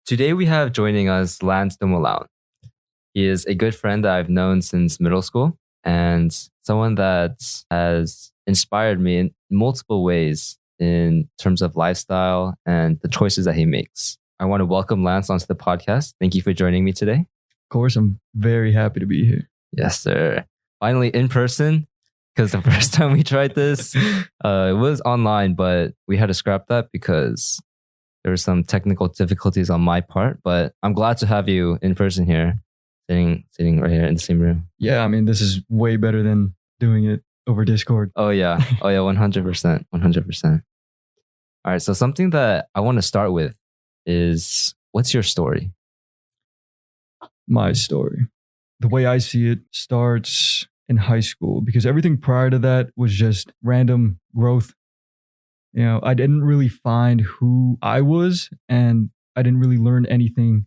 Today we have joining us Lanz Domalaon. He is a good friend that I've known since middle school and someone that has inspired me in multiple ways in terms of lifestyle and the choices that he makes. I want to welcome Lanz onto the podcast. Thank you for joining me today. Of course, I'm very happy to be here. Yes, sir. Finally in person, because the first time we tried this, it was online, but we had to scrap that because there were some technical difficulties on my part. But I'm glad to have you in person here, sitting right here in the same room. Yeah, I mean, this is way better than doing it over Discord. Oh yeah, 100%, 100%. All right, so something that I want to start with is, what's your story? My story. The way I see it starts in high school because everything prior to that was just random growth. You know, I didn't really find who I was and I didn't really learn anything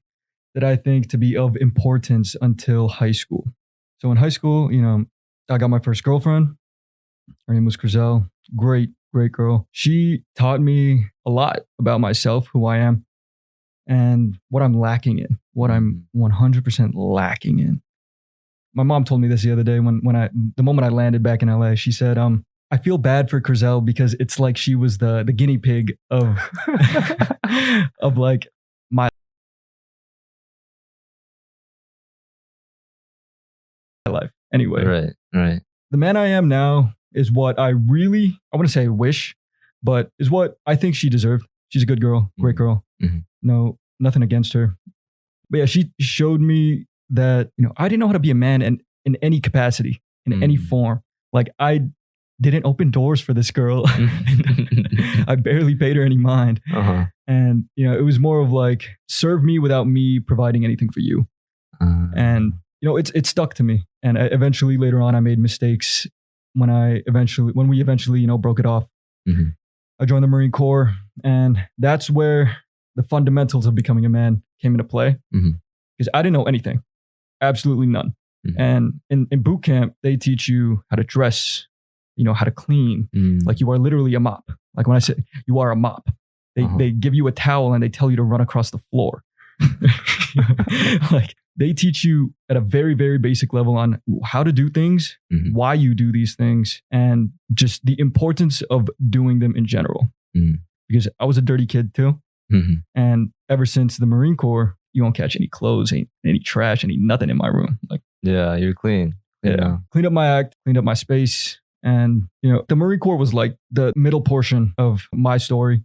that I think to be of importance until high school. So in high school, you know, I got my first girlfriend. Her name was Chriselle. Great girl. She taught me a lot about myself, who I am, and what I'm lacking in, what I'm 100% lacking in. My mom told me this the other day the moment I landed back in LA. She said, I feel bad for Chriselle because it's like she was the guinea pig of of like my life. Anyway, right. The man I am now is what I want to say wish, but is what I think she deserved. She's a good girl, great girl. Mm-hmm. No, nothing against her. But yeah, she showed me that, you know, I didn't know how to be a man in any capacity, in any form. Like I didn't open doors for this girl. I barely paid her any mind. Uh-huh. And, you know, it was more of like, serve me without me providing anything for you. And, you know, it stuck to me. And eventually later on, I made mistakes when we eventually, you know, broke it off. Mm-hmm. I joined the Marine Corps, and that's where the fundamentals of becoming a man came into play. Because I didn't know anything, absolutely none. And in boot camp, they teach you how to dress, you know, how to clean. Like you are literally a mop. Like when I say you are a mop, they give you a towel and they tell you to run across the floor. Like they teach you at a very, very basic level on how to do things, why you do these things, and just the importance of doing them in general. Because I was a dirty kid too. And ever since the Marine Corps, you won't catch any clothes, any trash, nothing in my room. Like, yeah, you're clean. Yeah. Cleaned up my act, cleaned up my space. And, you know, the Marine Corps was like the middle portion of my story.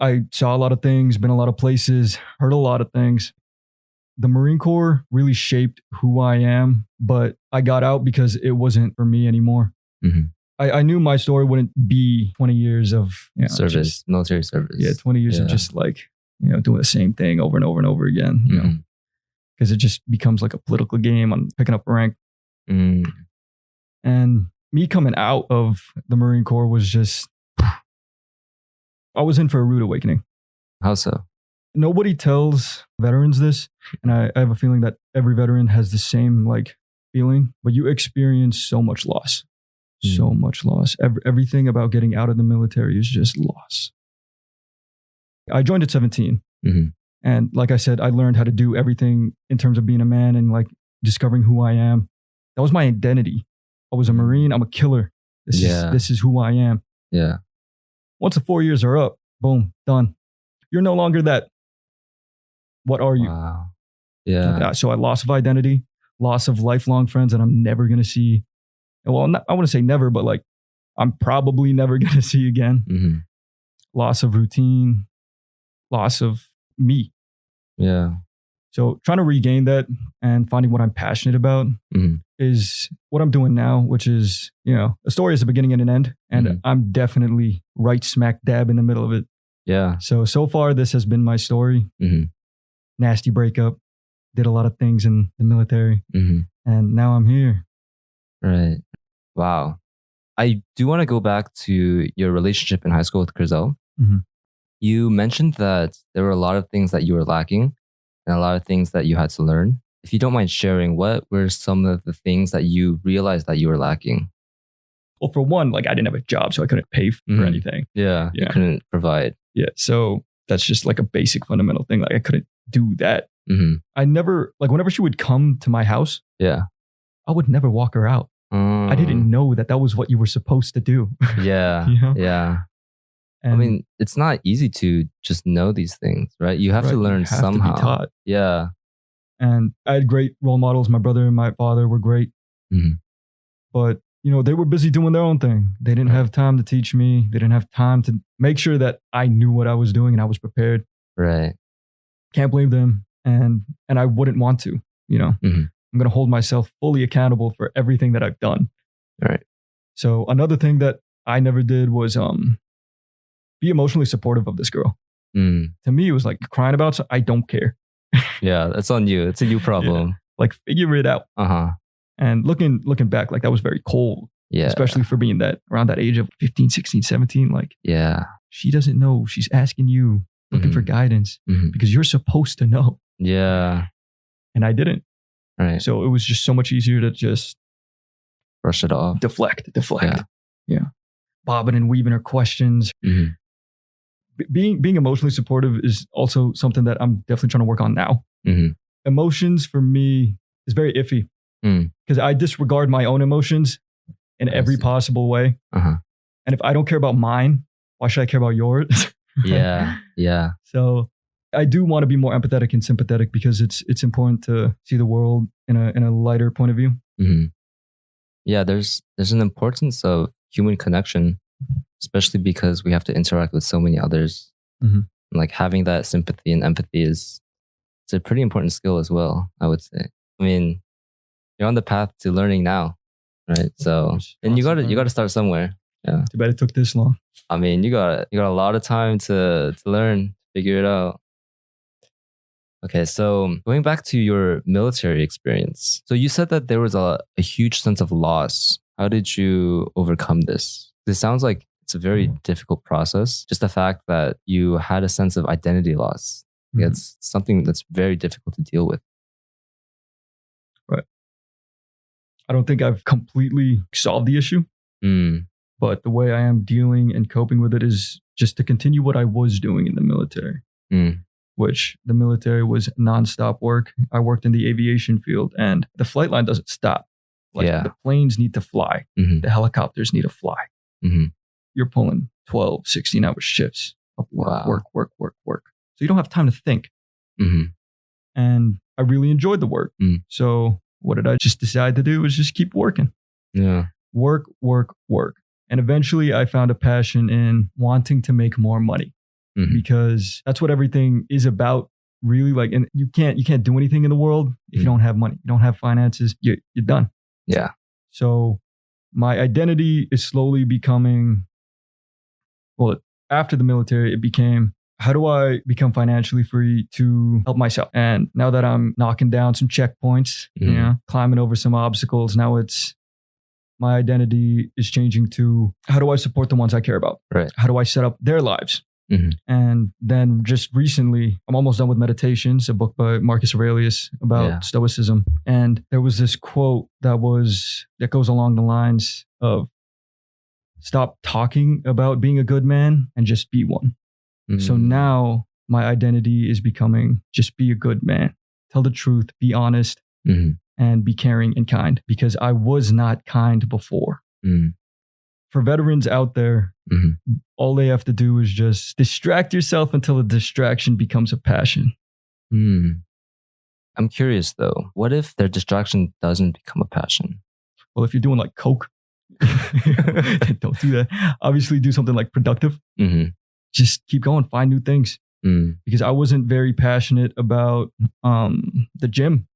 I saw a lot of things, been a lot of places, heard a lot of things. The Marine Corps really shaped who I am, but I got out because it wasn't for me anymore. I knew my story wouldn't be 20 years of, you know, service, military service. Yeah, 20 years of just like, you know, doing the same thing over and over and over again, you know, because it just becomes like a political game on picking up rank. And me coming out of the Marine Corps was just, I was in for a rude awakening. How so? Nobody tells veterans this, and I have a feeling that every veteran has the same like feeling, but you experience so much loss. So much loss. Everything about getting out of the military is just loss. I joined at 17. And like I said, I learned how to do everything in terms of being a man and like discovering who I am. That was my identity. I was a Marine. I'm a killer. This is who I am. Yeah. Once the 4 years are up, boom, done. You're no longer that. What are you? Wow. Yeah. So I loss of identity, loss of lifelong friends that I'm never going to see. Well, I want to say never, but like I'm probably never going to see again. Loss of routine, loss of me. Yeah. So trying to regain that and finding what I'm passionate about is what I'm doing now, which is, you know, a story is a beginning and an end. And I'm definitely right smack dab in the middle of it. Yeah. So far, this has been my story. Nasty breakup, did a lot of things in the military. And now I'm here. Right. Wow. I do want to go back to your relationship in high school with Chriselle. You mentioned that there were a lot of things that you were lacking and a lot of things that you had to learn. If you don't mind sharing, what were some of the things that you realized that you were lacking? Well, for one, like I didn't have a job, so I couldn't pay for anything. Yeah, you couldn't provide. Yeah, so that's just like a basic fundamental thing. Like I couldn't do that. Mm-hmm. I never, like, whenever she would come to my house, Yeah. I would never walk her out. I didn't know that was what you were supposed to do. Yeah. You know? Yeah. And I mean, it's not easy to just know these things, right? You have to learn you have somehow. to be taught. Yeah. And I had great role models. My brother and my father were great. Mhm. But, they were busy doing their own thing. They didn't have time to teach me. They didn't have time to make sure that I knew what I was doing and I was prepared. Right. Can't blame them. And I wouldn't want to, Mhm. I'm going to hold myself fully accountable for everything that I've done. Right. So another thing that I never did was be emotionally supportive of this girl. Mm. To me, it was like crying about something. I don't care. Yeah, that's on you. It's a you problem. Like, figure it out. Uh-huh. And looking back, like, that was very cold. Yeah. Especially for being around that age of 15, 16, 17. Like, Yeah. she doesn't know. She's asking you, looking for guidance because you're supposed to know. Yeah. And I didn't. Right. So it was just so much easier to just brush it off. deflect. Yeah. Bobbing and weaving her questions. Mhm. Being emotionally supportive is also something that I'm definitely trying to work on now. Mhm. Emotions for me is very iffy because I disregard my own emotions in every possible way. Uh-huh. And if I don't care about mine, why should I care about yours? Yeah. Yeah. So I do want to be more empathetic and sympathetic because it's important to see the world in a lighter point of view. Mm-hmm. Yeah, there's an importance of human connection, especially because we have to interact with so many others. Mm-hmm. Like, having that sympathy and empathy it's a pretty important skill as well, I would say. I mean, you're on the path to learning now, right? So, and you gotta start somewhere. Yeah. Too bad it took this long. I mean, you got a lot of time to learn, figure it out. Okay, so going back to your military experience. So you said that there was a huge sense of loss. How did you overcome this? This sounds like it's a very difficult process. Just the fact that you had a sense of identity loss. Mm-hmm. It's something that's very difficult to deal with. Right. I don't think I've completely solved the issue. But the way I am dealing and coping with it is just to continue what I was doing in the military, which the military was nonstop work. I worked in the aviation field and the flight line doesn't stop. Like, the planes need to fly. Mm-hmm. The helicopters need to fly. Mm-hmm. You're pulling 12, 16-hour shifts of work. So you don't have time to think. Mm-hmm. And I really enjoyed the work. So what did I just decide to do was just keep working. Yeah. Work. And eventually I found a passion in wanting to make more money because that's what everything is about, really. Like, and you can't do anything in the world if you don't have money. You don't have finances, you're done. Yeah. So my identity is slowly becoming, well, after the military, it became, how do I become financially free to help myself? And now that I'm knocking down some checkpoints, climbing over some obstacles, now it's, my identity is changing to, how do I support the ones I care about? Right. How do I set up their lives? And then just recently, I'm almost done with Meditations, a book by Marcus Aurelius about Stoicism. And there was this quote that goes along the lines of, stop talking about being a good man and just be one. So now my identity is becoming, just be a good man. Tell the truth, be honest, and be caring and kind, because I was not kind before. For veterans out there, all they have to do is just distract yourself until a distraction becomes a passion. I'm curious though, what if their distraction doesn't become a passion? Well, if you're doing like coke, don't do that. Obviously do something like productive. Just keep going, find new things. Because I wasn't very passionate about the gym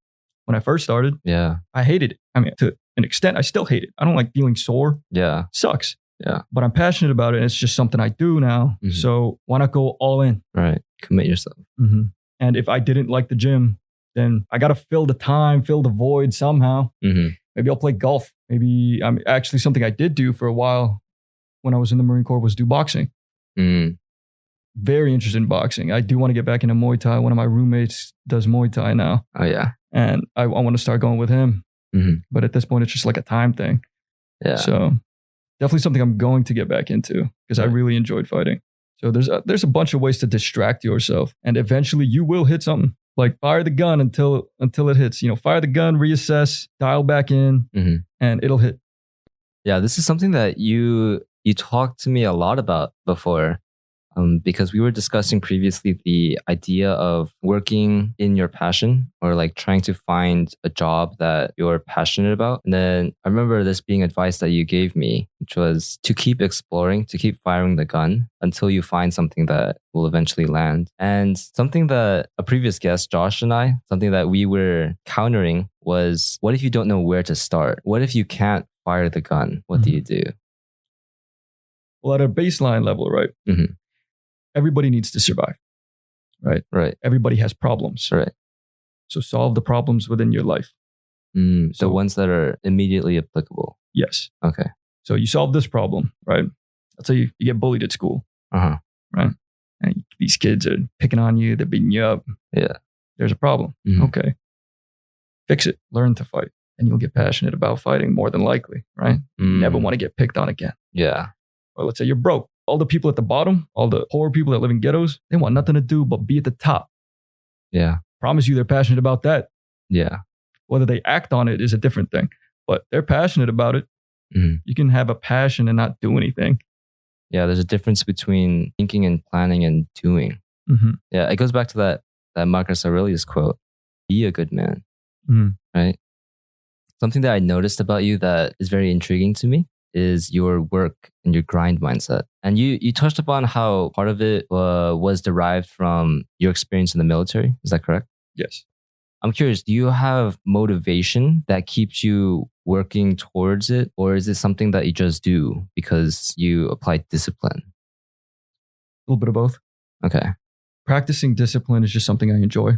when I first started. Yeah. I hated it. I mean, to an extent, I still hate it. I don't like feeling sore. Yeah. Sucks. Yeah. But I'm passionate about it. And it's just something I do now. So why not go all in? Right. Commit yourself. And if I didn't like the gym, then I got to fill the time, fill the void somehow. Maybe I'll play golf. Maybe actually something I did do for a while when I was in the Marine Corps was do boxing. Very interested in boxing. I do want to get back into Muay Thai. One of my roommates does Muay Thai now. Oh, yeah. And I want to start going with him. But at this point, it's just like a time thing. Yeah. So definitely something I'm going to get back into because I really enjoyed fighting. So there's a bunch of ways to distract yourself. And eventually you will hit something. Like fire the gun until it hits. Fire the gun, reassess, dial back in, and it'll hit. Yeah, this is something that you talked to me a lot about before. Because we were discussing previously the idea of working in your passion or like trying to find a job that you're passionate about. And then I remember this being advice that you gave me, which was to keep exploring, to keep firing the gun until you find something that will eventually land. And something that a previous guest, Josh and I, something that we were countering was, what if you don't know where to start? What if you can't fire the gun? What do you do? Well, at a baseline level, right? Everybody needs to survive, right? Right. Everybody has problems. Right. So solve the problems within your life. So ones that are immediately applicable. Yes. Okay. So you solve this problem, right? Let's say you get bullied at school, right? And these kids are picking on you, they're beating you up. Yeah. There's a problem. Okay. Fix it. Learn to fight. And you'll get passionate about fighting more than likely, right? You never want to get picked on again. Yeah. Or let's say you're broke. All the people at the bottom, all the poor people that live in ghettos, they want nothing to do but be at the top. Yeah. Promise you they're passionate about that. Yeah. Whether they act on it is a different thing, but they're passionate about it. You can have a passion and not do anything. Yeah, there's a difference between thinking and planning and doing. Yeah, it goes back to that Marcus Aurelius quote, be a good man, right? Something that I noticed about you that is very intriguing to me is your work and your grind mindset. And you touched upon how part of it was derived from your experience in the military. Is that correct? Yes. I'm curious, do you have motivation that keeps you working towards it? Or is it something that you just do because you apply discipline? A little bit of both. Okay. Practicing discipline is just something I enjoy.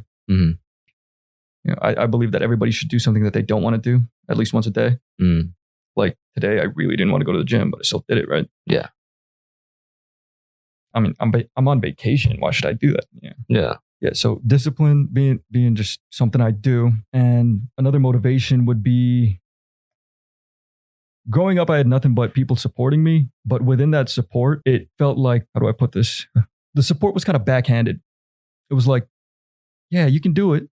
I believe that everybody should do something that they don't want to do at least once a day. Like today, I really didn't want to go to the gym, but I still did it, right? Yeah. I mean, I'm on vacation. Why should I do that? Yeah. So discipline being just something I do. And another motivation would be growing up, I had nothing but people supporting me. But within that support, it felt like, how do I put this? The support was kind of backhanded. It was like, yeah, you can do it.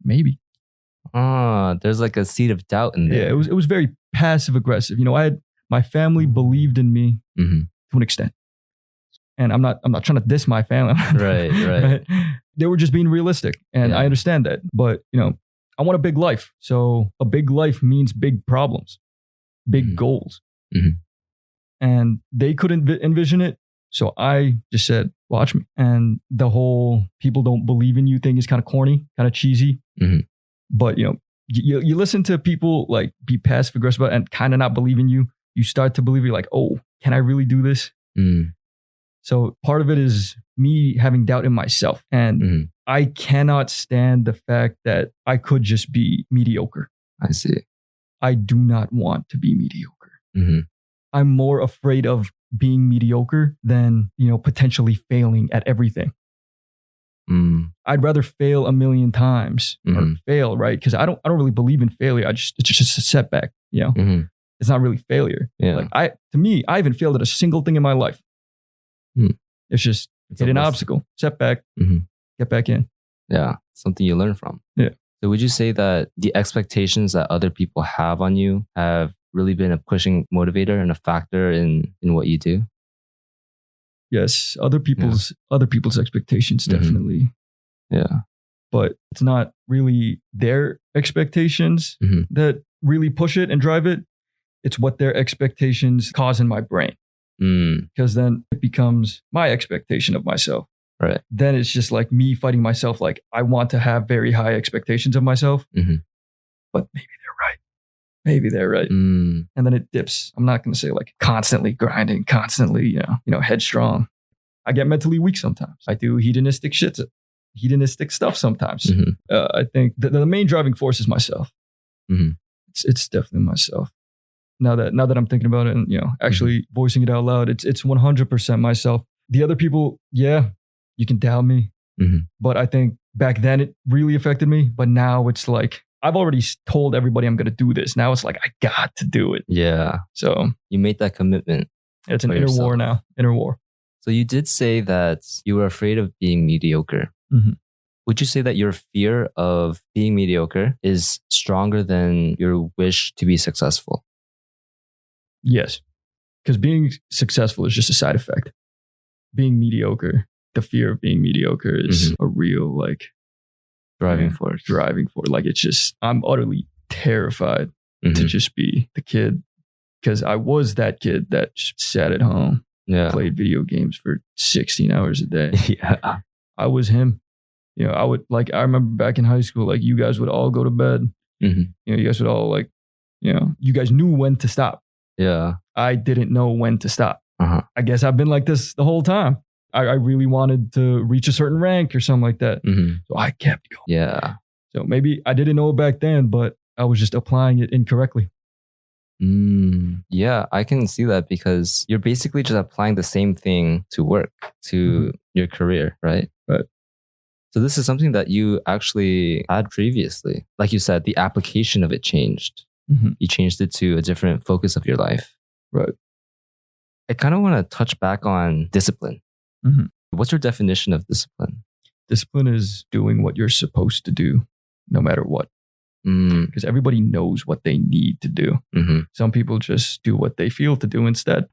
Maybe. There's like a seed of doubt in there. Yeah, it was very passive aggressive. My family believed in me to an extent. And I'm not trying to diss my family. Right. They were just being realistic. And I understand that. But, I want a big life. So a big life means big problems, big goals. And they couldn't envision it. So I just said, watch me. And the whole people don't believe in you thing is kind of corny, kind of cheesy. But, you listen to people like be passive aggressive about and kind of not believe in you. You start to believe, you're like, oh, can I really do this? So part of it is me having doubt in myself. And I cannot stand the fact that I could just be mediocre. I see. I do not want to be mediocre. I'm more afraid of being mediocre than, potentially failing at everything. I'd rather fail a million times or fail, right? Because I don't really believe in failure. It's just a setback, It's not really failure. Yeah. To me, I haven't failed at a single thing in my life. It's just hit an obstacle, setback, get back in. Yeah, something you learn from. Yeah. So would you say that the expectations that other people have on you have really been a pushing motivator and a factor in what you do? Yes, other people's expectations, definitely. Yeah. But it's not really their expectations that really push it and drive it. It's what their expectations cause in my brain. Because then it becomes my expectation of myself. Right. Then it's just like me fighting myself. Like I want to have very high expectations of myself, but maybe they're right. And then it dips. I'm not going to say like constantly grinding, constantly, headstrong. I get mentally weak sometimes. I do hedonistic stuff sometimes. I think the main driving force is myself. It's definitely myself. Now that I'm thinking about it and, actually voicing it out loud, it's 100% myself. The other people, yeah, you can doubt me. But I think back then it really affected me. But now it's like, I've already told everybody I'm going to do this. Now it's like, I got to do it. Yeah. So you made that commitment. It's an inner war now. Inner war. So you did say that you were afraid of being mediocre. Would you say that your fear of being mediocre is stronger than your wish to be successful? Yes. Because being successful is just a side effect. Being mediocre, the fear of being mediocre is a real Driving force. Like it's just, I'm utterly terrified to just be the kid. Because I was that kid that just sat at home, played video games for 16 hours a day. Yeah. I was him. I remember back in high school, you guys would all go to bed. You guys would all you guys knew when to stop. Yeah. I didn't know when to stop. I guess I've been like this the whole time. I really wanted to reach a certain rank or something like that. So I kept going. Yeah. So maybe I didn't know it back then, but I was just applying it incorrectly. Yeah, I can see that because you're basically just applying the same thing to work, to your career, right? Right. So this is something that you actually had previously. Like you said, the application of it changed. You changed it to a different focus of your life. Right. I kind of want to touch back on discipline. What's your definition of discipline? Discipline is doing what you're supposed to do, no matter what. Because everybody knows what they need to do. Some people just do what they feel to do instead.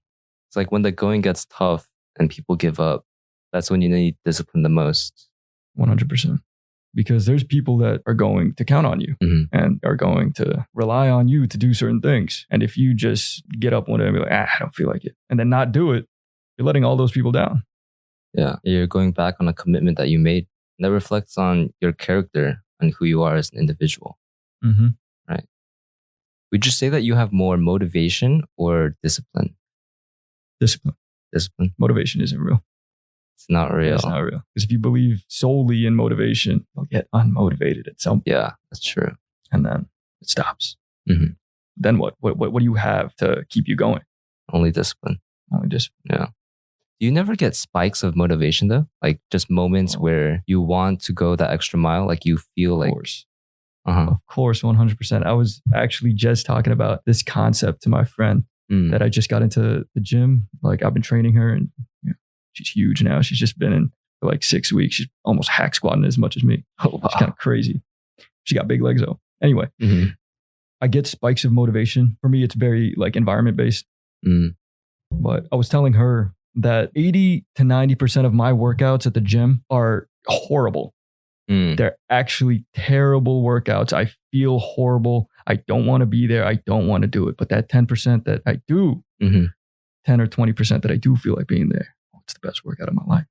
It's like when the going gets tough and people give up, that's when you need discipline the most. 100%. Because there's people that are going to count on you and are going to rely on you to do certain things. And if you just get up one day and be like, I don't feel like it, and then not do it, you're letting all those people down. Yeah. You're going back on a commitment that you made. And that reflects on your character and who you are as an individual. Right. Would you say that you have more motivation or discipline? Discipline. Motivation isn't real. It's not real. It's not real. Because if you believe solely in motivation, you'll get unmotivated at some point. Yeah, that's true. And then it stops. Then what? What do you have to keep you going? Only discipline. Yeah. Do you never get spikes of motivation though? Like just moments where you want to go that extra mile? Like you feel like... Of course, 100%. I was actually just talking about this concept to my friend that I just got into the gym. Like I've been training her and she's huge now. She's just been in for 6 weeks. She's almost hack squatting as much as me. It's kind of crazy. She got big legs though. Anyway, I get spikes of motivation. For me, it's very environment based. But I was telling her that 80 to 90% of my workouts at the gym are horrible. They're actually terrible workouts. I feel horrible. I don't want to be there. I don't want to do it. But that 10% that I do, 10 or 20% that I do feel like being there, it's the best workout of my life.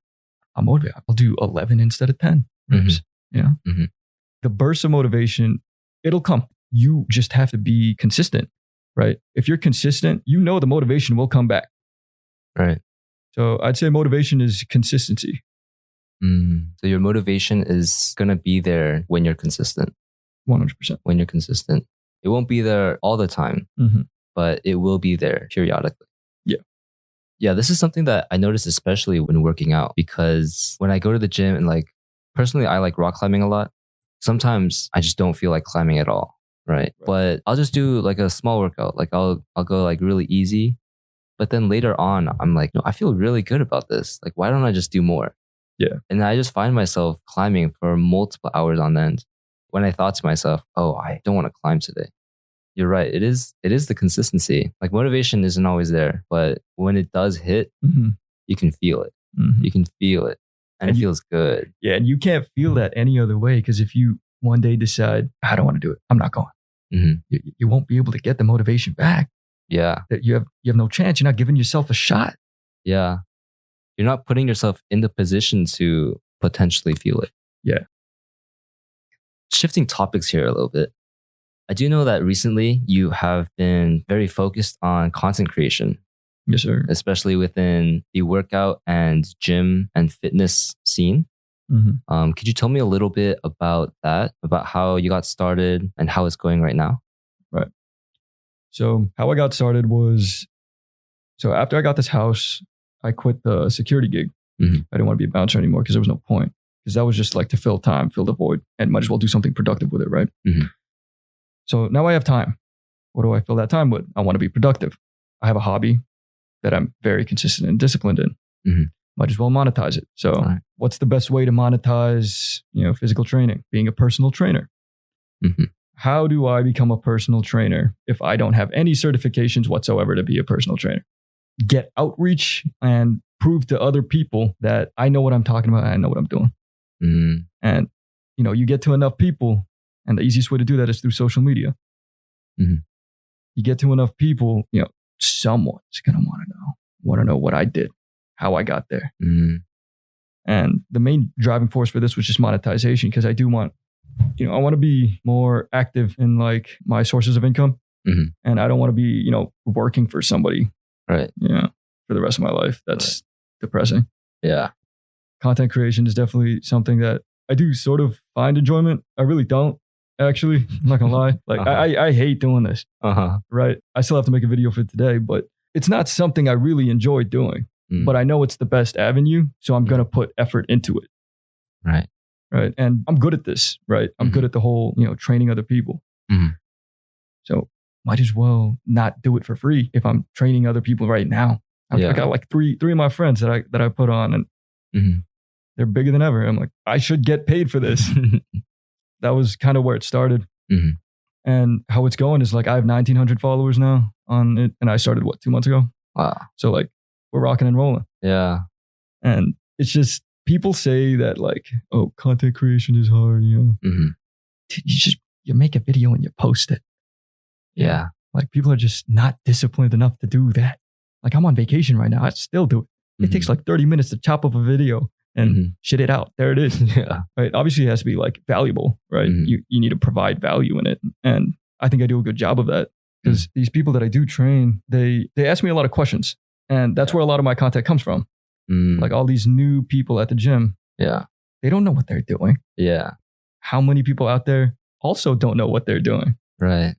I'm motivated. I'll do 11 instead of 10 reps. The burst of motivation, it'll come. You just have to be consistent, right? If you're consistent, the motivation will come back. Right. So I'd say motivation is consistency. So your motivation is going to be there when you're consistent. 100%. When you're consistent. It won't be there all the time, but it will be there periodically. Yeah, this is something that I notice especially when working out, because when I go to the gym and personally, I like rock climbing a lot. Sometimes I just don't feel like climbing at all, right? But I'll just do a small workout. I'll go really easy. But then later on, I'm like, no, I feel really good about this. Why don't I just do more? Yeah. And I just find myself climbing for multiple hours on end. When I thought to myself, oh, I don't want to climb today. You're right. It is the consistency. Motivation isn't always there, but when it does hit, you can feel it. You can feel it. And it feels good. Yeah. And you can't feel that any other way. Because if you one day decide, I don't want to do it, I'm not going. You won't be able to get the motivation back. Yeah. That you have no chance. You're not giving yourself a shot. Yeah. You're not putting yourself in the position to potentially feel it. Yeah. Shifting topics here a little bit. I do know that recently you have been very focused on content creation. Yes, sir. Especially within the workout and gym and fitness scene. Could you tell me a little bit about that, about how you got started and how it's going right now? Right. So how I got started was, after I got this house, I quit the security gig. I didn't want to be a bouncer anymore because there was no point. Because that was just to fill time, fill the void, and might as well do something productive with it, right? So now I have time. What do I fill that time with? I want to be productive. I have a hobby that I'm very consistent and disciplined in. might as well monetize it. So Right. what's the best way to monetize, physical training? Being a personal trainer. Mhm. How do I become a personal trainer if I don't have any certifications whatsoever to be a personal trainer? Get outreach and prove to other people that I know what I'm talking about and I know what I'm doing. Mm. And, you get to enough people, and the easiest way to do that is through social media. Mhm. You get to enough people, someone's going to want to know what I did, how I got there. Mm. And the main driving force for this was just monetization, because I do want, I want to be more active in like my sources of income. Mhm. And I don't want to be, working for somebody, Right. for the rest of my life. That's depressing. Yeah. Content creation is definitely something that I do sort of find enjoyment. I really don't, actually. I'm not gonna lie. Like I hate doing this. Right. I still have to make a video for today, but it's not something I really enjoy doing. Mm. But I know it's the best avenue, so I'm gonna put effort into it. Right. Right. And I'm good at this, right? I'm good at the whole, training other people. Mhm. So might as well not do it for free if I'm training other people right now. I got like three of my friends that I put on, and Mhm. they're bigger than ever. I'm like, I should get paid for this. That was kind of where it started. Mhm. And how it's going is like I have 1,900 followers now on it, and I started 2 months ago. Wow. So like we're rocking and rolling. Yeah. And it's just people say that like, oh, content creation is hard. Mhm. Dude, you make a video and you post it. Yeah. Like people are just not disciplined enough to do that. Like I'm on vacation right now. I still do it. It takes like 30 minutes to chop up a video and shit it out. There it is. Yeah. Right. Obviously it has to be like valuable, right? You need to provide value in it. And I think I do a good job of that, because these people that I do train, they ask me a lot of questions, and that's where a lot of my content comes from. Like all these new people at the gym. Yeah. They don't know what they're doing. Yeah. How many people out there also don't know what they're doing? Right.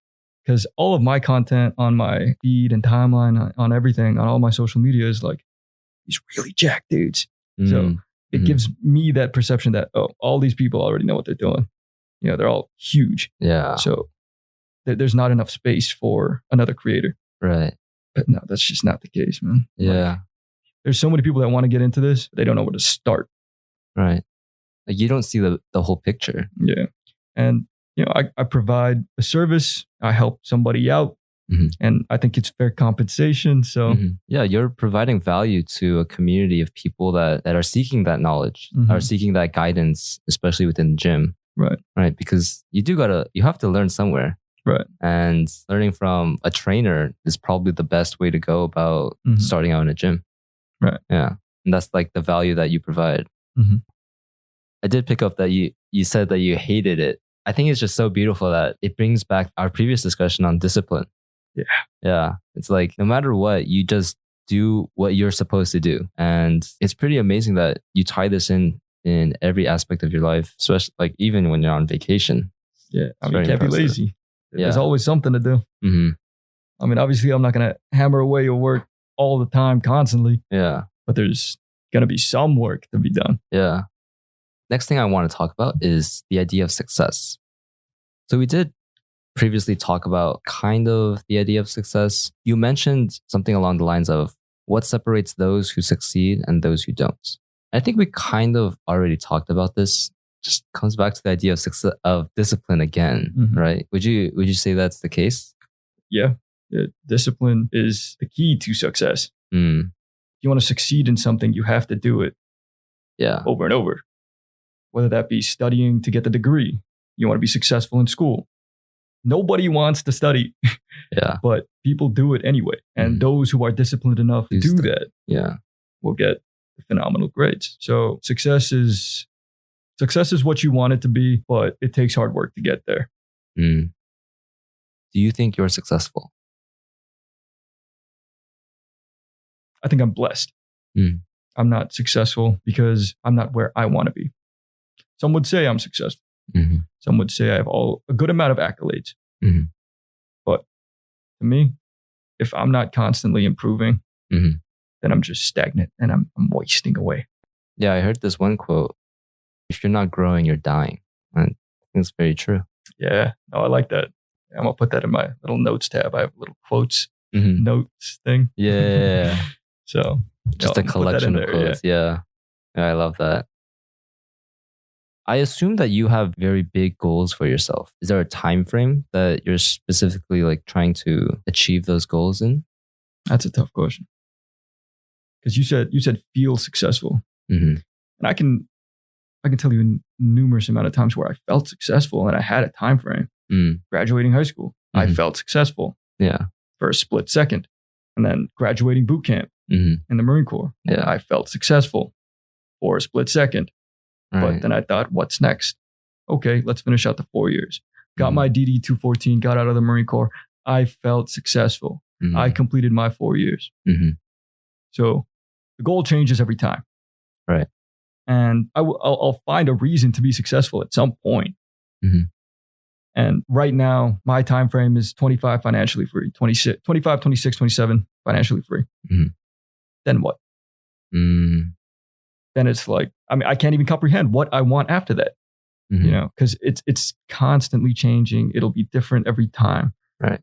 Because all of my content on my feed and timeline, on everything, on all my social media is like these really jacked dudes. So it gives me that perception that, oh, all these people already know what they're doing. They're all huge. Yeah. So there's not enough space for another creator. Right. But no, that's just not the case, man. Yeah. Like, there's so many people that want to get into this, but they don't know where to start. Right. Like you don't see the whole picture. Yeah. And, I provide a service. I help somebody out. And I think it's fair compensation. So yeah, you're providing value to a community of people that are seeking that knowledge, are seeking that guidance, especially within the gym. Right. Right. Because you have to learn somewhere. Right. And learning from a trainer is probably the best way to go about starting out in a gym. Right. Yeah. And that's like the value that you provide. I did pick up that you said that you hated it. I think it's just so beautiful that it brings back our previous discussion on discipline. Yeah. Yeah. It's like no matter what, you just do what you're supposed to do. And it's pretty amazing that you tie this in every aspect of your life, especially like even when you're on vacation. Yeah. I mean, you can't be lazy. Yeah. There's always something to do. I mean, obviously, I'm not going to hammer away your work all the time, constantly. Yeah. But there's going to be some work to be done. Yeah. Next thing I want to talk about is the idea of success. So we did previously talk about kind of the idea of success. You mentioned something along the lines of what separates those who succeed and those who don't. I think we kind of already talked about this. Just comes back to the idea of success, of discipline again, right? Would you say that's the case? Yeah. Discipline is the key to success. If you want to succeed in something, you have to do it over and over. Whether that be studying to get the degree, you want to be successful in school. Nobody wants to study, but people do it anyway. And those who are disciplined enough to do that will get phenomenal grades. So success is what you want it to be, but it takes hard work to get there. Do you think you're successful? I think I'm blessed. I'm not successful because I'm not where I want to be. Some would say I'm successful. Some would say I have a good amount of accolades. But to me, if I'm not constantly improving, then I'm just stagnant and I'm wasting away. Yeah, I heard this one quote. If you're not growing, you're dying. And I think it's very true. Yeah, no, I like that. I'm going to put that in my little notes tab. I have little quotes, notes thing. Yeah. So Just a collection of quotes. Yeah. I love that. I assume that you have very big goals for yourself. Is there a time frame that you're specifically like trying to achieve those goals in? That's a tough question. Because you said feel successful. Mm-hmm. And I can tell you numerous amount of times where I felt successful and I had a time frame. Graduating high school, I felt successful. Yeah. For a split second. And then graduating boot camp Mm-hmm. in the Marine Corps, Yeah. I felt successful for a split second. Right. But then I thought, what's next? Okay, let's finish out the 4 years. Got my DD 214, got out of the Marine Corps. I felt successful. Mhm. I completed my 4 years. Mhm. So the goal changes every time. Right. And I'll find a reason to be successful at some point. Mhm. And right now, my time frame is 25 financially free, 26, 25, 26, 27 financially free. Mhm. Then what? Then it's like, I mean, I can't even comprehend what I want after that, Mhm. you know, because it's constantly changing. It'll be different every time. Right.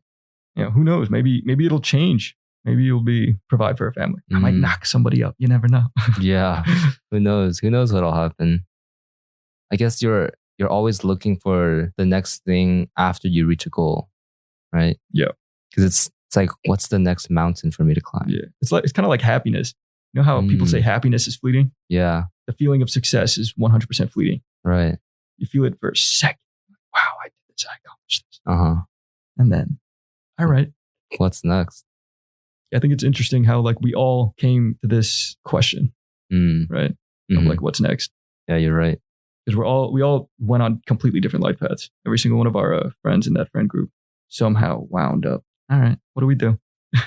You know, who knows? Maybe it'll change. Maybe you'll be provide for a family. I might knock somebody up. You never know. Yeah. Who knows? Who knows what'll happen? I guess you're always looking for the next thing after you reach a goal, right? Yeah. Because it's like, what's the next mountain for me to climb? Yeah. It's kind of like happiness. You know how people say happiness is fleeting? Yeah. The feeling of success is 100% fleeting. Right. You feel it for a second. Wow, I did this. I accomplished this. Uh-huh. And then, all right. What's next? I think it's interesting how like we all came to this question, right? Of like, what's next? Yeah, you're right. Because we all went on completely different life paths. Every single one of our friends in that friend group somehow wound up. All right, what do we do?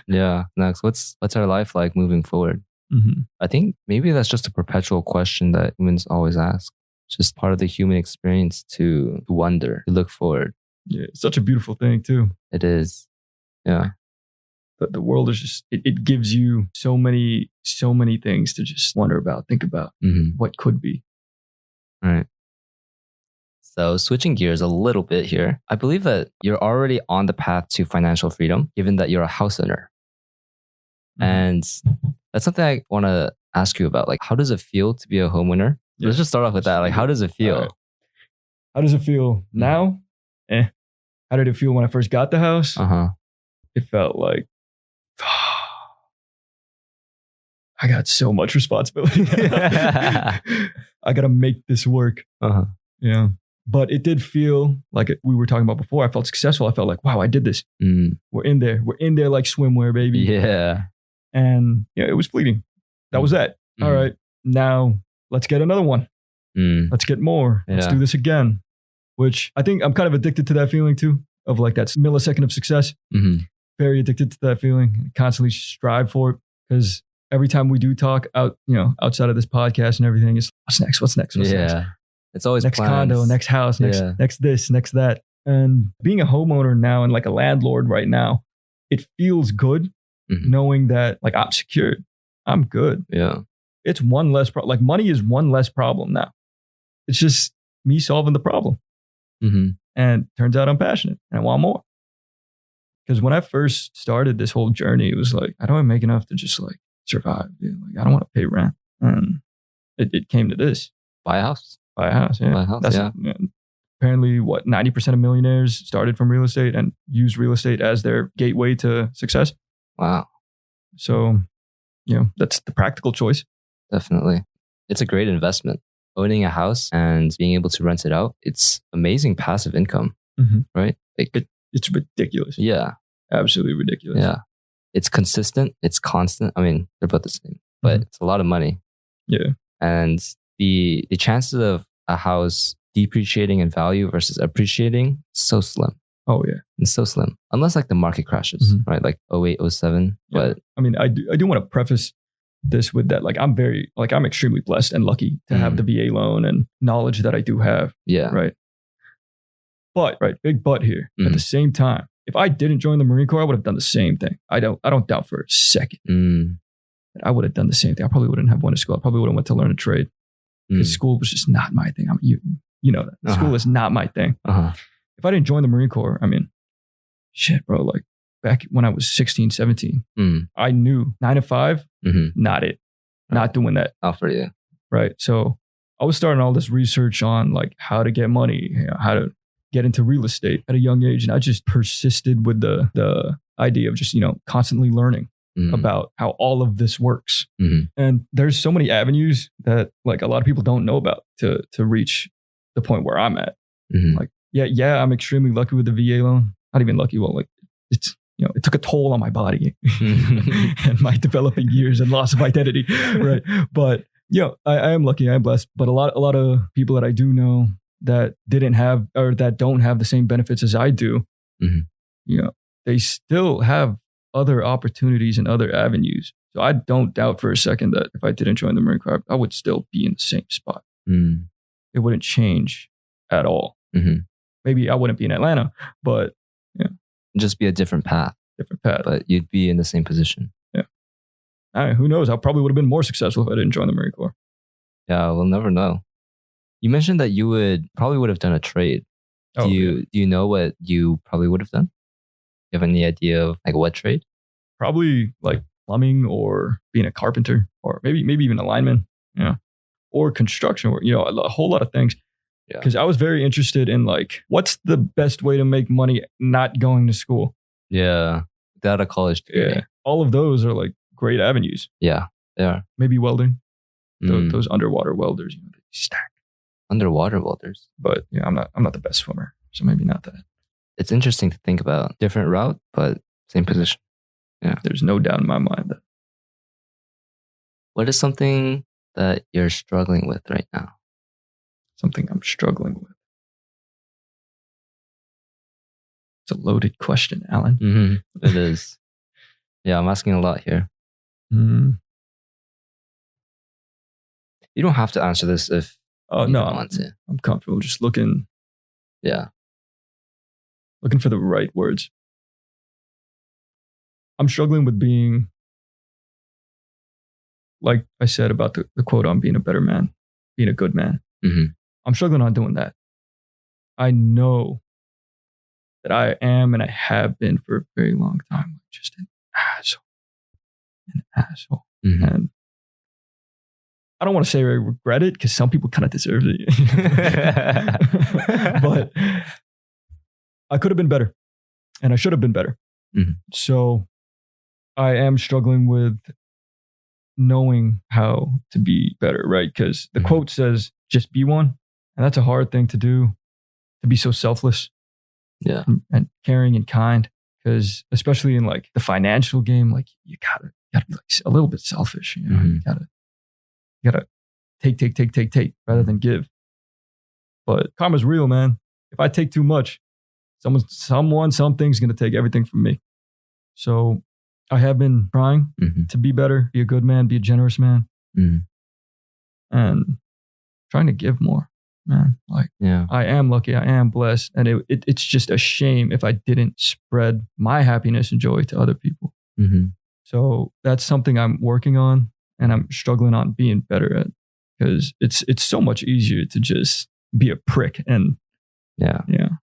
Yeah. Next, what's our life like moving forward? Mm-hmm. I think maybe that's just a perpetual question that humans always ask. It's just part of the human experience to wonder, to look forward. Yeah, it's such a beautiful thing too. It is. Yeah. But the world is just, it gives you so many things to just wonder about, think about what could be. Right. So switching gears a little bit here, I believe that you're already on the path to financial freedom, given that you're a house owner. And that's something I want to ask you about. Like, how does it feel to be a homeowner? Yeah. Let's just start off with that. Like, how does it feel? Right. How does it feel now? How did it feel when I first got the house? It felt like, I got so much responsibility. I got to make this work. Yeah. But it did feel like we were talking about before. I felt successful. I felt like, wow, I did this. We're in there. We're in there like swimwear, baby. Yeah. And yeah, it was fleeting. That was that. All right. Now let's get another one. Let's get more. Let's do this again. Which I think I'm kind of addicted to that feeling too, of like that millisecond of success. Very addicted to that feeling. Constantly strive for it, because every time we do talk outside of this podcast and everything, it's what's next? What's next? What's next? It's always next plans. Condo, next house, next this, next that. And being a homeowner now and like a landlord right now, it feels good knowing that like I'm secured. I'm good. Yeah. It's one less problem. Like money is one less problem now. It's just me solving the problem. And turns out I'm passionate and I want more. Because when I first started this whole journey, it was like, I don't make enough to just like survive. Dude. Like, I don't want to pay rent. And it came to this. Buy a house. Buy a house, yeah. Buy a house, Apparently, 90% of millionaires started from real estate and use real estate as their gateway to success. Wow. So, that's the practical choice. Definitely. It's a great investment. Owning a house and being able to rent it out, it's amazing passive income, right? Like, it's ridiculous. Yeah. Absolutely ridiculous. Yeah. It's consistent. It's constant. I mean, they're both the same, but it's a lot of money. Yeah. And the chances of a house depreciating in value versus appreciating, so slim. Oh, yeah. It's so slim. Unless like the market crashes, right? Like 08, 07. Yeah. But I mean, I do want to preface this with that. Like, I'm extremely blessed and lucky to have the VA loan and knowledge that I do have. Yeah. Right. But, big but here. At the same time, if I didn't join the Marine Corps, I would have done the same thing. I don't doubt for a second that I would have done the same thing. I probably wouldn't have went to school. I probably would have went to learn a trade. Because school was just not my thing. I mean, you know that. School is not my thing. If I didn't join the Marine Corps, I mean, shit, bro. Like back when I was 16, 17, I knew 9 to 5, not it. not doing that. Not for you. Right. So I was starting all this research on like how to get money, how to get into real estate at a young age. And I just persisted with the idea of just, constantly learning about how all of this works. And there's so many avenues that like a lot of people don't know about to reach the point where I'm at. Like, yeah, I'm extremely lucky with the VA loan. Not even lucky. Well, like it's, it took a toll on my body and my developing years and loss of identity. Right. But I am lucky. I am blessed. But a lot of people that I do know that didn't have or that don't have the same benefits as I do, they still have other opportunities and other avenues. So I don't doubt for a second that if I didn't join the Marine Corps, I would still be in the same spot. It wouldn't change at all. Maybe I wouldn't be in Atlanta, but just be a different path. But you'd be in the same position. Yeah. Who knows? I probably would have been more successful if I didn't join the Marine Corps. Yeah, we'll never know. You mentioned that you would have done a trade. Do you know what you probably would have done? You have any idea of like what trade? Probably like plumbing or being a carpenter or maybe even a lineman, or construction or, a whole lot of things. Because I was very interested in like, what's the best way to make money not going to school? Yeah. Without a college degree. Yeah. All of those are like great avenues. Yeah, they are. Maybe welding. Those underwater welders, they stack. Underwater welders. But I'm not the best swimmer. So maybe not that. It's interesting to think about. Different route, but same position. Yeah. There's no doubt in my mind that. What is something that you're struggling with right now? Something I'm struggling with. It's a loaded question, Alan. It is. Yeah, I'm asking a lot here. You don't have to answer this if you don't want to. I'm comfortable just looking. Yeah. Looking for the right words. I'm struggling with being, like I said about the quote on being a better man, being a good man. I'm struggling on doing that. I know that I am and I have been for a very long time. Just an asshole. And I don't want to say I regret it because some people kind of deserve it. But I could have been better and I should have been better. So I am struggling with knowing how to be better, right? Because the quote says, just be one. And that's a hard thing to do, to be so selfless and caring and kind. Because especially in like the financial game, like you gotta be like a little bit selfish. You gotta take rather than give. But karma's real, man. If I take too much, something's gonna take everything from me. So I have been trying to be better, be a good man, be a generous man, and trying to give more, man. Like, I am lucky, I am blessed, and it's just a shame if I didn't spread my happiness and joy to other people. So that's something I'm working on, and I'm struggling on being better at, because it's so much easier to just be a prick and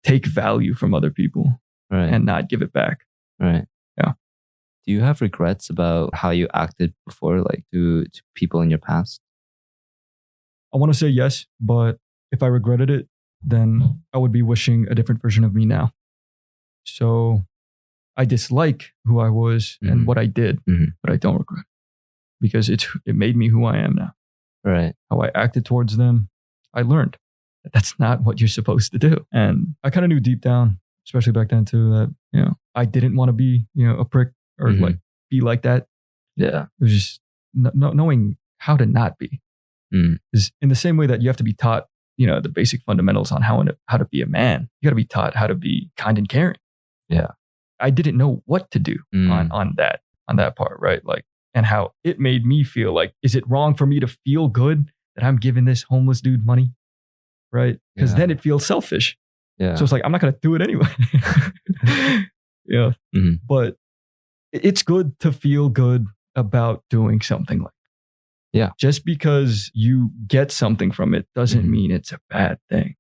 take value from other people and not give it back. Right. Yeah. Do you have regrets about how you acted before, like to people in your past? I want to say yes, but if I regretted it, then I would be wishing a different version of me now. So I dislike who I was and what I did, but I don't regret it because it made me who I am now. Right. How I acted towards them, I learned that that's not what you're supposed to do. And I kind of knew deep down, especially back then too, that, I didn't want to be, a prick or like be like that. Yeah. It was just knowing how to not be. Is in the same way that you have to be taught, the basic fundamentals on how to be a man. You got to be taught how to be kind and caring. Yeah. I didn't know what to do on that part, right? Like, and how it made me feel like, is it wrong for me to feel good that I'm giving this homeless dude money? Right? Because then it feels selfish. Yeah. So it's like, I'm not going to do it anyway. But it's good to feel good about doing something like that. Yeah. Just because you get something from it doesn't mean it's a bad thing.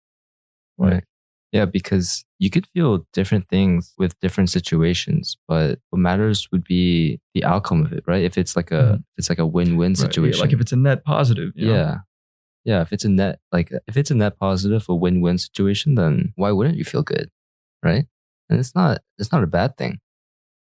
Right. Yeah, because you could feel different things with different situations, but what matters would be the outcome of it, right? If it's like Mhm. if it's like a win-win Right. Yeah, situation. like if it's a net positive. You know? Yeah. Yeah, if it's a net positive, a win-win situation, then why wouldn't you feel good? Right? And it's not a bad thing,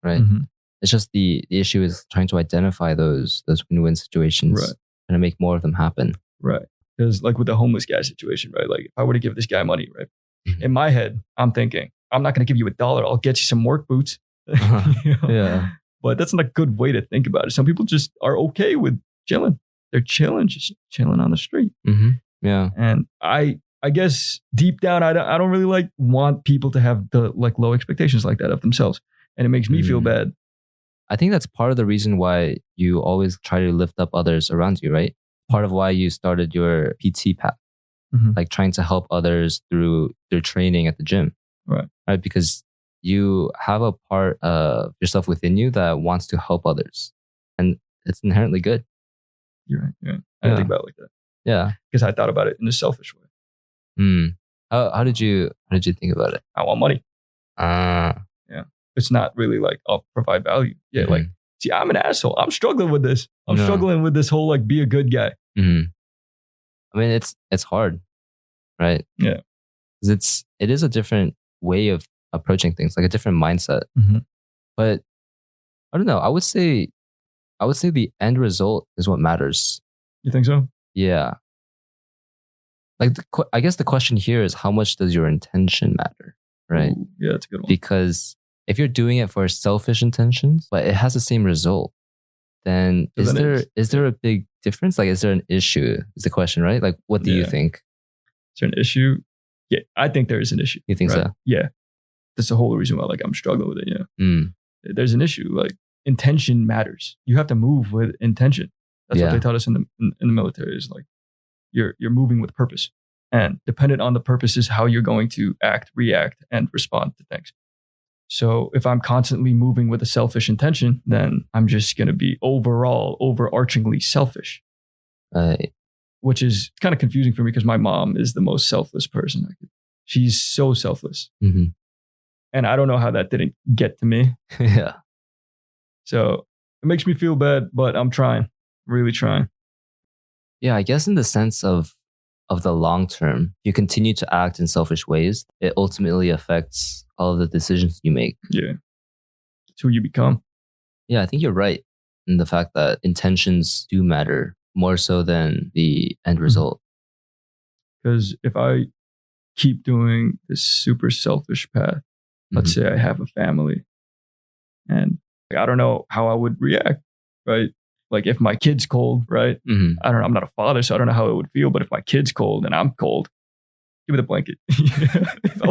right? Mhm. It's just the issue is trying to identify those win-win situations Right. and to make more of them happen. Right. Because like with the homeless guy situation, right? Like if I were to give this guy money, right? Mhm. In my head, I'm thinking, I'm not going to give you $1. I'll get you some work boots. You know? Yeah. But that's not a good way to think about it. Some people just are okay with chilling. They're chilling, just chilling on the street. Mm-hmm. Yeah. And I guess deep down, I don't really want people to have the like low expectations like that of themselves. And it makes me feel bad. I think that's part of the reason why you always try to lift up others around you, right? Part of why you started your PT path, Mhm. like trying to help others through their training at the gym. Right. Because you have a part of yourself within you that wants to help others. And it's inherently good. You're right. You're right. I didn't think about it like that. Yeah. Because I thought about it in a selfish way. How did you think about it? I want money. Yeah. It's not really like I'll provide value. Yeah. Mhm. Like, see, I'm an asshole. I'm struggling with this. I'm No. struggling with this whole like be a good guy. I mean, it's hard, right? Yeah. Because it is a different way of approaching things, like a different mindset. Mhm. But I don't know. I would say the end result is what matters. You think so? Yeah. Like I guess the question here is how much does your intention matter, right? Ooh, yeah, that's a good one. Because if you're doing it for selfish intentions, but it has the same result, then is there a big difference? Like, is there an issue? Is the question, right? Like, what do you think? Is there an issue? Yeah, I think there is an issue. You think right? so? Yeah. That's the whole reason why like I'm struggling with it. Yeah. There's an issue. Like intention matters. You have to move with intention. That's what they taught us in the military is like you're moving with purpose. And dependent on the purpose is how you're going to act, react, and respond to things. So if I'm constantly moving with a selfish intention, then I'm just going to be overarchingly selfish. Right. Which is kind of confusing for me because my mom is the most selfless person. She's so selfless. Mm-hmm. And I don't know how that didn't get to me. Yeah. So it makes me feel bad, but I'm trying, really trying. Yeah, I guess in the sense of the long term, you continue to act in selfish ways, it ultimately affects all of the decisions you make. Yeah. It's who you become. Yeah, I think you're right in the fact that intentions do matter more so than the end result. Because if I keep doing this super selfish path, let's say I have a family and I don't know how I would react, right? Like if my kid's cold, right? I don't know. I'm not a father, so I don't know how it would feel. But if my kid's cold and I'm cold, give me the blanket. If I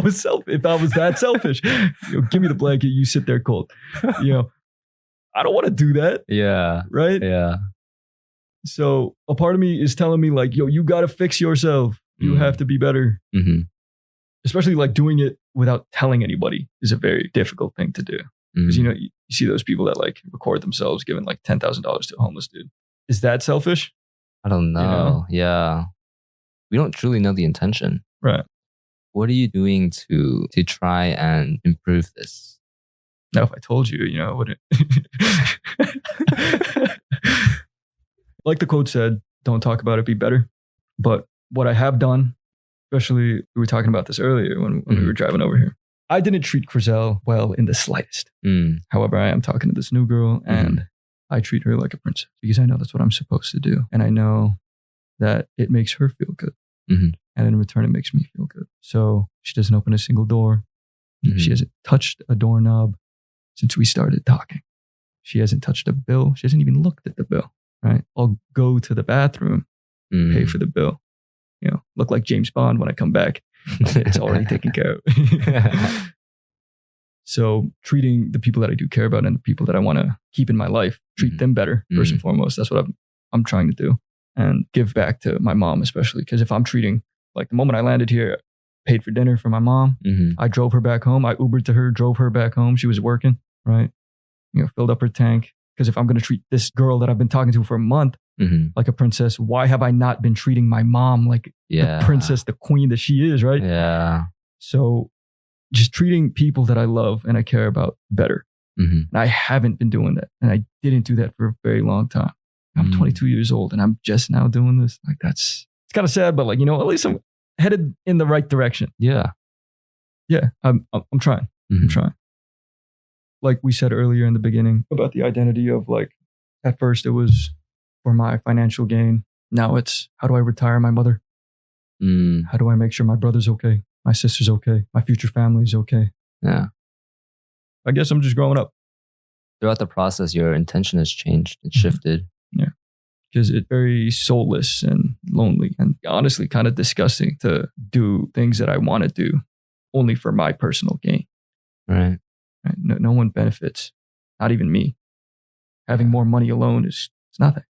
was that selfish, give me the blanket. You sit there cold. I don't want to do that. Yeah. Right. Yeah. So a part of me is telling me like, yo, you got to fix yourself. You have to be better. Especially like doing it without telling anybody is a very difficult thing to do. Because, you see those people that like record themselves giving like $10,000 to a homeless dude. Is that selfish? I don't know. Yeah. We don't truly know the intention. Right. What are you doing to try and improve this? Now, if I told you, I wouldn't. Like the quote said, don't talk about it, be better. But what I have done, especially we were talking about this earlier when we were driving over here. I didn't treat Crizel well in the slightest. However, I am talking to this new girl and I treat her like a princess because I know that's what I'm supposed to do. And I know that it makes her feel good. And in return, it makes me feel good. So she doesn't open a single door. She hasn't touched a doorknob since we started talking. She hasn't touched a bill. She hasn't even looked at the bill, right? I'll go to the bathroom, pay for the bill. Look like James Bond when I come back. It's already taken care of. So treating the people that I do care about and the people that I want to keep in my life, treat them better first and foremost. That's what I'm trying to do. And give back to my mom, especially because if I'm treating, like the moment I landed here, paid for dinner for my mom. I drove her back home. I Ubered to her, drove her back home. She was working, right? Filled up her tank. Because if I'm going to treat this girl that I've been talking to for a month like a princess, why have I not been treating my mom like the princess, the queen that she is, right? Yeah. So just treating people that I love and I care about better. Mm-hmm. And I haven't been doing that. And I didn't do that for a very long time. I'm 22 years old and I'm just now doing this. Like it's kind of sad, but like, at least I'm headed in the right direction. Yeah. Yeah. I'm trying. Mm-hmm. I'm trying. Like we said earlier in the beginning about the identity of like, at first it was for my financial gain. Now it's how do I retire my mother? How do I make sure my brother's okay? My sister's okay? My future family's okay? Yeah. I guess I'm just growing up. Throughout the process, your intention has changed and shifted. Yeah. Because it's very soulless and lonely and honestly kind of disgusting to do things that I want to do only for my personal gain. Right. No one benefits, not even me. Having more money alone it's nothing.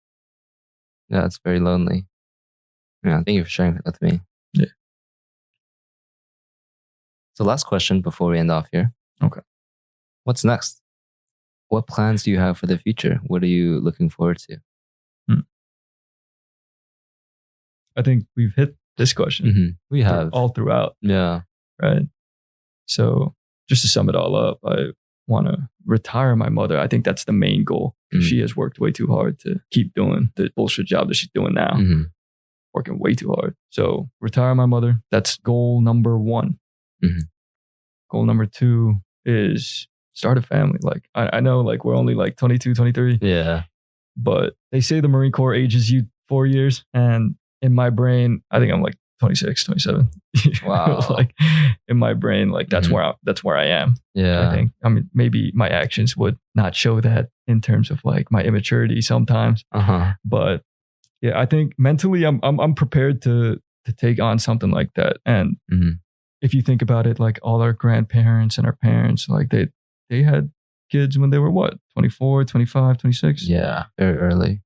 Yeah, it's very lonely. Yeah, thank you for sharing that with me. Yeah. So last question before we end off here. Okay. What's next? What plans do you have for the future? What are you looking forward to? I think we've hit this question. Mm-hmm. We have. All throughout. Yeah. Right. So just to sum it all up, I want to retire my mother. I think that's the main goal. She has worked way too hard to keep doing the bullshit job that she's doing now. Mm-hmm. Working way too hard. So retire my mother. That's goal number 1. Mm-hmm. Goal number 2 is start a family. Like I know like we're only like 22, 23. Yeah. But they say the Marine Corps ages you 4 years. And in my brain, I think I'm like 26, 27. Wow. Like in my brain, like that's where I am. Yeah. I think. I mean, maybe my actions would not show that in terms of like my immaturity sometimes. But yeah, I think mentally I'm prepared to take on something like that. And if you think about it, like all our grandparents and our parents, like they had kids when they were what, 24, 25, 26? Yeah, very early.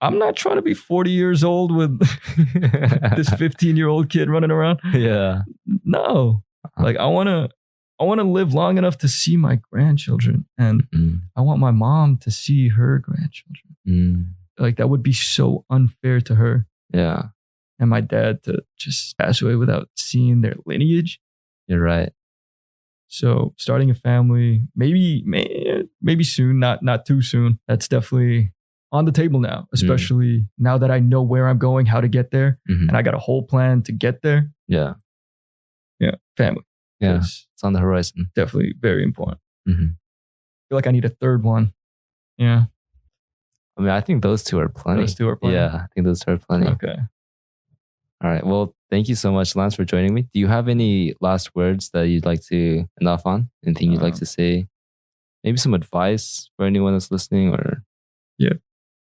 I'm not trying to be 40 years old with this 15-year-old kid running around. Yeah. No. Like I want to live long enough to see my grandchildren, and I want my mom to see her grandchildren. Like that would be so unfair to her. Yeah. And my dad to just pass away without seeing their lineage. You're right. So starting a family, maybe soon, not too soon. That's definitely on the table now, especially now that I know where I'm going, how to get there, and I got a whole plan to get there. Yeah. Yeah. Family. Yeah. It's on the horizon. Definitely very important. I feel like I need a third one. Yeah. I mean, I think those two are plenty. Yeah, I think those two are plenty. Okay. All right. Well, thank you so much, Lance, for joining me. Do you have any last words that you'd like to end off on? Anything you'd like to say? Maybe some advice for anyone that's listening, or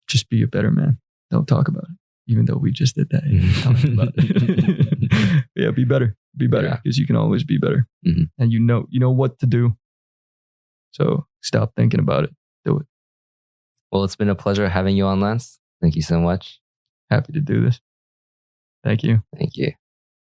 just be a better man. Don't talk about it. Even though we just did that. Talked about it. Yeah, be better. Be better, because you can always be better. And you know what to do. So stop thinking about it. Do it. Well, it's been a pleasure having you on, Lance. Thank you so much. Happy to do this. Thank you. Thank you.